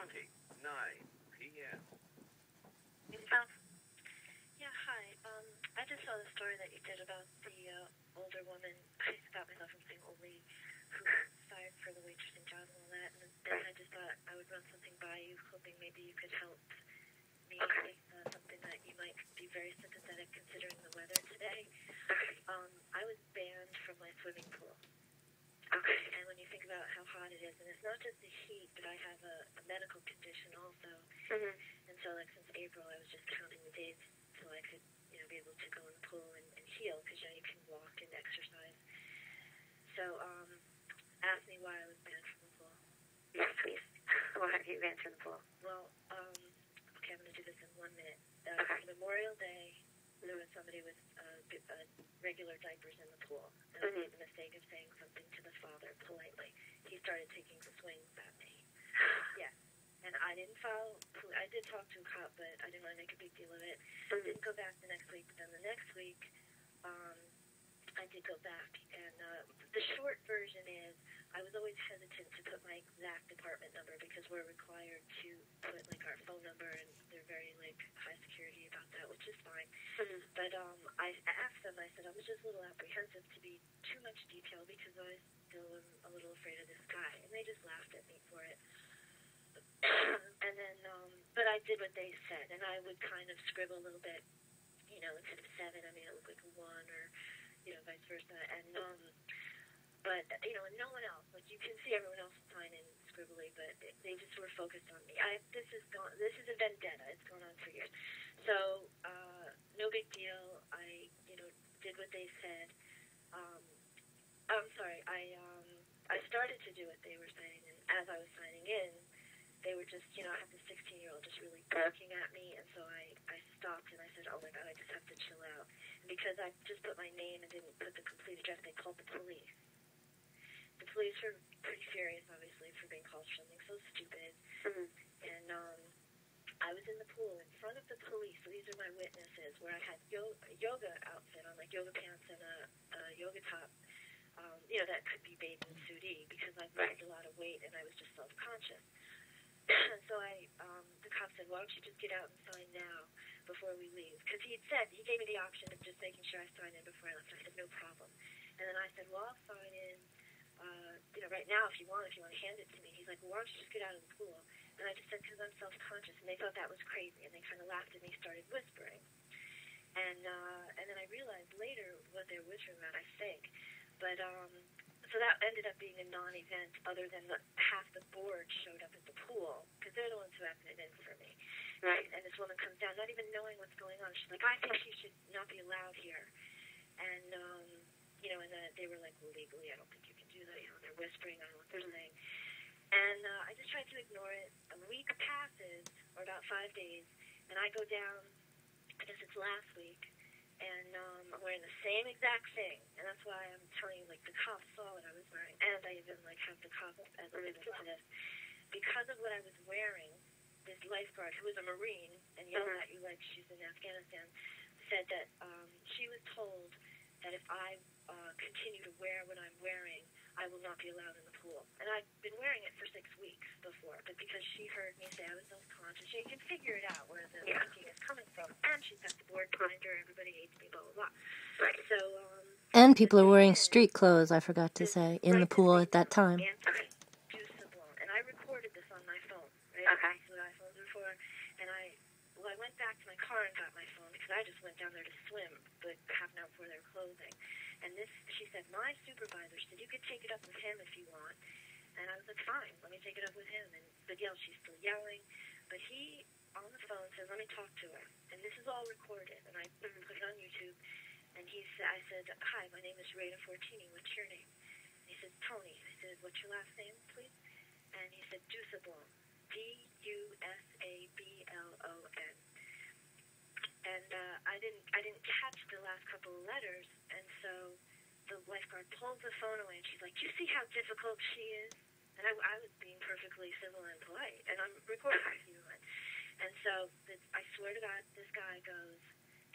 p.m. Yeah, hi. I just saw the story that you did about the older woman. I stopped myself from saying old lady who was fired for the waitressing job and all that. And then I just thought I would run something by you, hoping maybe you could help me. Something that you might be very sympathetic considering the weather today. I was banned from my swimming pool. Okay. And when you think about how hot it is, and it's not just the heat, but I have a medical condition also. Mm-hmm. And so, like, since April, I was just counting the days till I could, be able to go in the pool and heal, because, you can walk and exercise. So, ask me why I was banned from the pool. Yes, please. Why have you banned from the pool? Well, okay, I'm going to do this in 1 minute. Okay. Memorial Day, there was somebody with regular diapers in the pool, and I made the mistake of saying something to the father politely. He started taking swings at me. Yeah. And I didn't file. I did talk to a cop, but I didn't want to make a big deal of it. Didn't go back the next week, but then the next week, I did go back. And the short version is, I was always hesitant to put my exact department number because we're required to put, like, our phone number, and they're very, like, high security about that, which is fine. But I asked them, I said, I was just a little apprehensive to be too much detail because I still am a little afraid of this guy. And they just laughed at me for it. And then, but I did what they said, and I would kind of scribble a little bit, instead of 7, I made it look like a 1, or, vice versa, and, but, and no one else, like, you can see everyone else signing scribbly, but they just were focused on me. This is a vendetta, it's gone on for years, so, no big deal, I, did what they said, I'm sorry, I started to do what they were saying, and as I was signing in, they were just, I have this 16-year-old just really barking at me, and so I stopped, and I said, oh my God, I just have to chill out. And because I just put my name and didn't put the complete address, they called the police. The police were pretty furious, obviously, for being called for something so stupid. And I was in the pool in front of the police, so these are my witnesses, where I had a yoga outfit on, like yoga pants and a yoga top. That could be bathing suit-y, because I've lost a lot of weight, and I was just self-conscious. So the cop said, why don't you just get out and sign now before we leave? Because he gave me the option of just making sure I signed in before I left. I said, no problem. And then I said, well, I'll sign in, right now if you want to hand it to me. He's like, well, why don't you just get out of the pool? And I just said, because I'm self-conscious. And they thought that was crazy. And they kind of laughed at me, started whispering. And then I realized later what they were whispering about, I think. But, so that ended up being a non-event, other than half the board showed up at the pool, because they're the ones who acted in for me. Right. And this woman comes down, not even knowing what's going on. She's like, I think she should not be allowed here. And, and they were like, well, legally, I don't think you can do that. They're whispering, I don't know what they're saying. And I just tried to ignore it. A week passes, or about 5 days, and I go down, I guess it's last week, and I'm wearing the same exact thing, and that's why I'm telling you, like, the cops saw what I was wearing, and I even, like, have the cops as a witness to this. Because of what I was wearing, this lifeguard, who was a Marine, and yelled at you like she's in Afghanistan, said that she was told that if I continue to wear what I'm wearing, I will not be allowed in the pool. And I've been wearing it for 6 weeks before, but because she heard me say I was self-conscious, she can figure it out where the thinking is coming from. And she's got the board behind her, everybody hates me, blah, blah, blah. Right. So, and people are wearing street clothes, I forgot to say, in the pool at that time. And I recorded this on my phone, right? Okay. So my phones before, and I went back to my car and got my phone, because I just went down there to swim, but half an hour before they were closing. And she said, my supervisor said, you could take it up with him if you want. And I was like, fine, let me take it up with him. But she's still yelling. But he, on the phone, says, let me talk to her. And this is all recorded. And I put it on YouTube. And I said, hi, my name is Rada Fortini. What's your name? And he said, Tony. I said, what's your last name, please? And he said, Dusablon. Dusablon. And I didn't catch the last couple of letters, and so the lifeguard pulls the phone away, and she's like, "Do you see how difficult she is?" And I was being perfectly civil and polite, and I'm recording with you. And so I swear to God, this guy goes,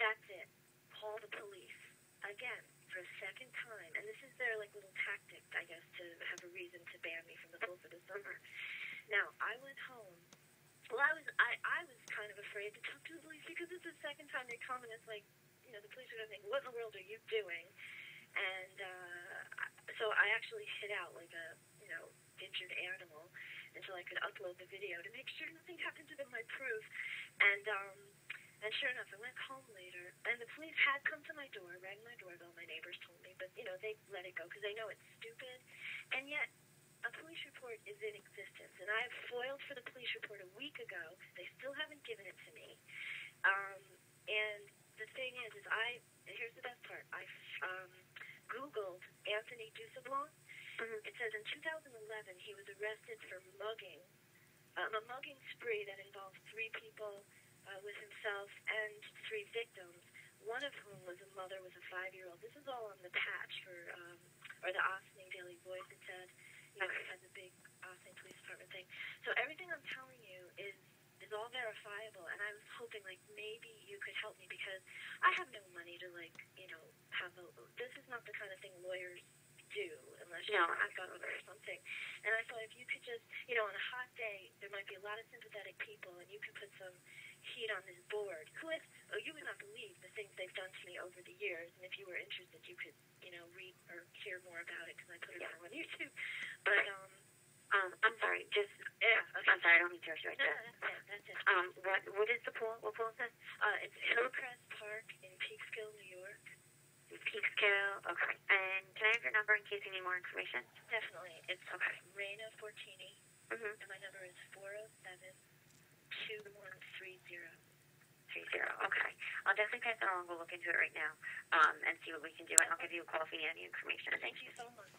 "That's it. Call the police again for a second time." And this is their little tactic, I guess, to have a reason to ban me from the pool for the summer. Now I went home Well, I was kind of afraid to talk to the police because it's the second time they come, and it's like, you know, the police are going to think, what in the world are you doing? And so I actually hid out like a, you know, injured animal until I could upload the video to make sure nothing happened to my proof. And sure enough, I went home later, and the police had come to my door, rang my doorbell. My neighbors told me, but, you know, they let it go because they know it's stupid. And yet, a police report is in existence, and I foiled for the police report a week ago. They still haven't given it to me. And the thing is here's the best part. I Googled Anthony Dussablon. Mm-hmm. It says in 2011 he was arrested for mugging, a mugging spree that involved 3 people with himself and 3 victims, one of whom was a mother with a 5-year-old. This is all on the patch or the Austin Daily Voice. It said, you know, it has a big Austin Police Department thing. So everything I'm telling you is all verifiable, and I was hoping, like, maybe you could help me because I have no money to, like, you know, this is not the kind of thing lawyers do unless you're a governor or something. And I thought if you could just, you know, on a hot day, there might be a lot of sympathetic people, and you could put some heat on this board. You would not believe the things they've done to me over the years, and if you were interested, you could, you know, read or hear more about it because I put it all on YouTube. But, I'm sorry, okay. I'm sorry, I don't mean to rush you right there. That's it. What is the pool? What pool is this? It's Hillcrest Park in Peekskill, New York. Peekskill, okay. And can I have your number in case you need more information? Definitely. It's Raina Fortini, and my number is 407-2130. Okay. I'll definitely pass it on. We'll look into it right now and see what we can do, and I'll give you a call if you need any information. Thank you so much.